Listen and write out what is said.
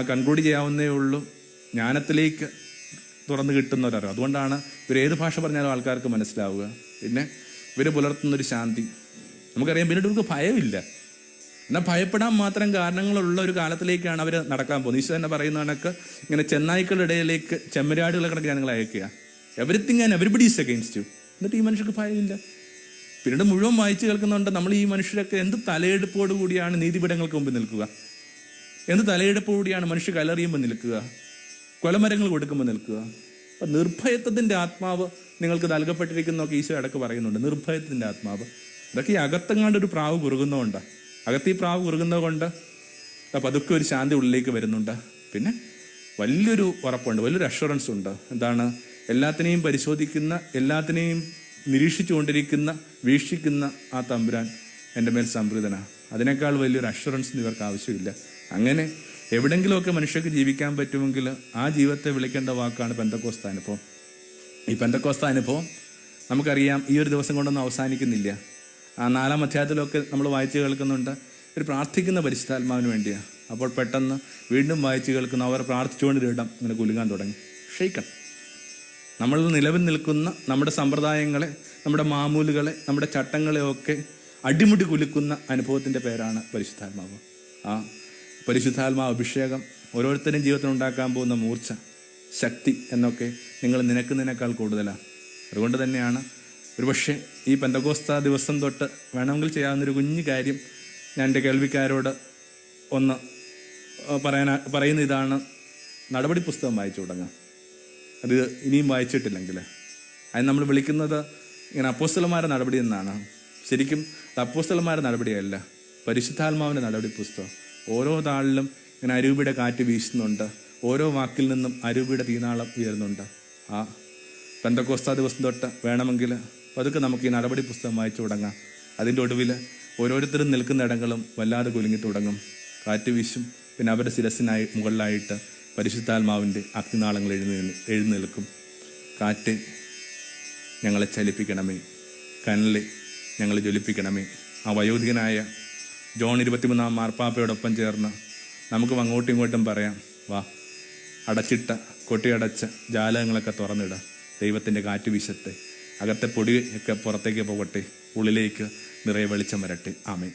Conclude ചെയ്യാവുന്നേ ഉള്ളൂ. ജ്ഞാനത്തിലേക്ക് തുറന്നു കിട്ടുന്നവരറിവ്. അതുകൊണ്ടാണ് ഇവർ ഏത് ഭാഷ പറഞ്ഞാലും ആൾക്കാർക്ക് മനസ്സിലാവുക. പിന്നെ ഇവർ പുലർത്തുന്നൊരു ശാന്തി നമുക്കറിയാം. പിന്നീട് ഇവർക്ക് ഭയമില്ല. എന്നാൽ ഭയപ്പെടാൻ മാത്രം കാരണങ്ങളുള്ള ഒരു കാലത്തിലേക്കാണ് അവർ നടക്കാൻ പോകുന്നത്. ഈശോ തന്നെ പറയുന്ന കണക്ക് ഇങ്ങനെ ചെന്നായ്ക്കളുടെ ഇടയിലേക്ക് ചെമ്മരാടുകളെ കണക്ക് ഞങ്ങൾ അയക്കുക. Everything and everybody is against U. എന്നിട്ട് ഈ മനുഷ്യർക്ക് ഭയമില്ല. പിന്നീട് മുഴുവൻ വായിച്ചു കേൾക്കുന്നുണ്ട്. നമ്മൾ ഈ മനുഷ്യരൊക്കെ എന്ത് തലയെടുപ്പോടു കൂടിയാണ് നീതിപീഠങ്ങൾക്ക് മുമ്പ് നിൽക്കുക, എന്ത് തലയെടുപ്പോടുകൂടിയാണ് മനുഷ്യ കലറിയുമ്പോൾ നിൽക്കുക, കൊലമരങ്ങൾ കൊടുക്കുമ്പോൾ നിൽക്കുക. അപ്പം നിർഭയത്വത്തിൻ്റെ ആത്മാവ് നിങ്ങൾക്ക് നൽകപ്പെട്ടിരിക്കുന്നതൊക്കെ ഈശോ ഇടക്ക് പറയുന്നുണ്ട്. നിർഭയത്തിൻ്റെ ആത്മാവ്. ഇതൊക്കെ ഈ അകത്തെങ്ങാണ്ട് ഒരു പ്രാവ് കുറുകുന്നതുകൊണ്ടാണ്. അകത്ത് ഈ പ്രാവ് കുറുകുന്നത് കൊണ്ട് പതുക്കെ ഒരു ശാന്തി ഉള്ളിലേക്ക് വരുന്നുണ്ട്. പിന്നെ വലിയൊരു ഉറപ്പുണ്ട്, വലിയൊരു അഷുറൻസ് ഉണ്ട്. എന്താണ്? എല്ലാത്തിനെയും പരിശോധിക്കുന്ന, എല്ലാത്തിനെയും നിരീക്ഷിച്ചു കൊണ്ടിരിക്കുന്ന, വീക്ഷിക്കുന്ന ആ തമ്പുരാൻ എൻ്റെ മേൽ സംപ്രീതനാണ്. അതിനേക്കാൾ വലിയൊരു അഷുറൻസ് ഇവർക്ക് ആവശ്യമില്ല. അങ്ങനെ എവിടെങ്കിലുമൊക്കെ മനുഷ്യർക്ക് ജീവിക്കാൻ പറ്റുമെങ്കിൽ ആ ജീവിതത്തെ വിളിക്കേണ്ട വാക്കാണ് പെന്തക്കോസ്ത അനുഭവം. ഈ പെന്തക്കോസ്ത അനുഭവം നമുക്കറിയാം ഈ ഒരു ദിവസം കൊണ്ടൊന്നും അവസാനിക്കുന്നില്ല. ആ 4-ാം അധ്യായത്തിലൊക്കെ നമ്മൾ വായിച്ചു കേൾക്കുന്നുണ്ട്. ഒരു പ്രാർത്ഥിക്കുന്ന പരിശുദ്ധാത്മാവിന് വേണ്ടിയാണ്. അപ്പോൾ പെട്ടെന്ന് വീണ്ടും വായിച്ചു കേൾക്കുന്ന അവർ പ്രാർത്ഥിച്ചുകൊണ്ടിരിടം ഇങ്ങനെ കുലുങ്ങാൻ തുടങ്ങി. ക്ഷയിക്കണം. നമ്മൾ നിലവിൽ നിൽക്കുന്ന നമ്മുടെ സമ്പ്രദായങ്ങളെ, നമ്മുടെ മാമൂലുകളെ, നമ്മുടെ ചട്ടങ്ങളെയൊക്കെ അടിമുടി കുലുക്കുന്ന അനുഭവത്തിൻ്റെ പേരാണ് പരിശുദ്ധാത്മാവ്. ആ പരിശുദ്ധാത്മാവ് അഭിഷേകം ഓരോരുത്തരും ജീവിതത്തിൽ ഉണ്ടാക്കാൻ പോകുന്ന മൂർച്ച, ശക്തി എന്നൊക്കെ നിനക്കാൾ കൂടുതലാണ്. അതുകൊണ്ട് തന്നെയാണ് ഒരുപക്ഷെ ഈ പെന്തക്കോസ്ത ദിവസം തൊട്ട് വേണമെങ്കിൽ ചെയ്യാവുന്നൊരു കുഞ്ഞു കാര്യം ഞാൻ എൻ്റെ കേൾവിക്കാരോട് ഒന്ന് പറയുന്ന ഇതാണ്: നടപടി പുസ്തകം വായിച്ചു തുടങ്ങാം. അത് ഇനിയും വായിച്ചിട്ടില്ലെങ്കിൽ അത് നമ്മൾ വിളിക്കുന്നത് ഇങ്ങനെ അപ്പോസ്തലന്മാരുടെ നടപടി എന്നാണ്. ശരിക്കും അത് അപ്പോസ്തലന്മാരുടെ നടപടിയല്ല, പരിശുദ്ധാത്മാവിൻ്റെ നടപടി പുസ്തകം. ഓരോ താളിലും ഇങ്ങനെ അരൂപിയുടെ കാറ്റ് വീശുന്നുണ്ട്. ഓരോ വാക്കിൽ നിന്നും അരൂപിയുടെ തീനാളം ഉയരുന്നുണ്ട്. ആ പെന്തക്കോസ്ത ദിവസം തൊട്ട് വേണമെങ്കിൽ പതുക്കെ നമുക്ക് ഈ നടപടി പുസ്തകം വായിച്ചു തുടങ്ങാം. അതിൻ്റെ ഒടുവിൽ ഓരോരുത്തരും നിൽക്കുന്ന ഇടങ്ങളും വല്ലാതെ കുലുങ്ങി തുടങ്ങും. കാറ്റ് വീശും. പിന്നെ അവരുടെ ശിരസിനായി മുകളിലായിട്ട് പരിശുദ്ധാത്മാവിൻ്റെ അഗ്നിനാളങ്ങൾ എഴുന്നേൽക്കും. കാറ്റ് ഞങ്ങളെ ചലിപ്പിക്കണമേ, കനലെ ഞങ്ങളെ ജ്വലിപ്പിക്കണമേ. ആ വയോധികനായ ജോൺ 23-ാം മാർപ്പാപ്പയോടൊപ്പം ചേർന്ന് നമുക്കും അങ്ങോട്ടും ഇങ്ങോട്ടും പറയാം: വാ, അടച്ചിട്ട കൊട്ടിയടച്ച ജാലകങ്ങളൊക്കെ തുറന്നിട, ദൈവത്തിൻ്റെ കാറ്റ് വീശട്ടെ, അകത്തെ പൊടിയൊക്കെ പുറത്തേക്ക് പോകട്ടെ, ഉള്ളിലേക്ക് നിറയെ വെളിച്ചം വരട്ടെ. ആമേൻ.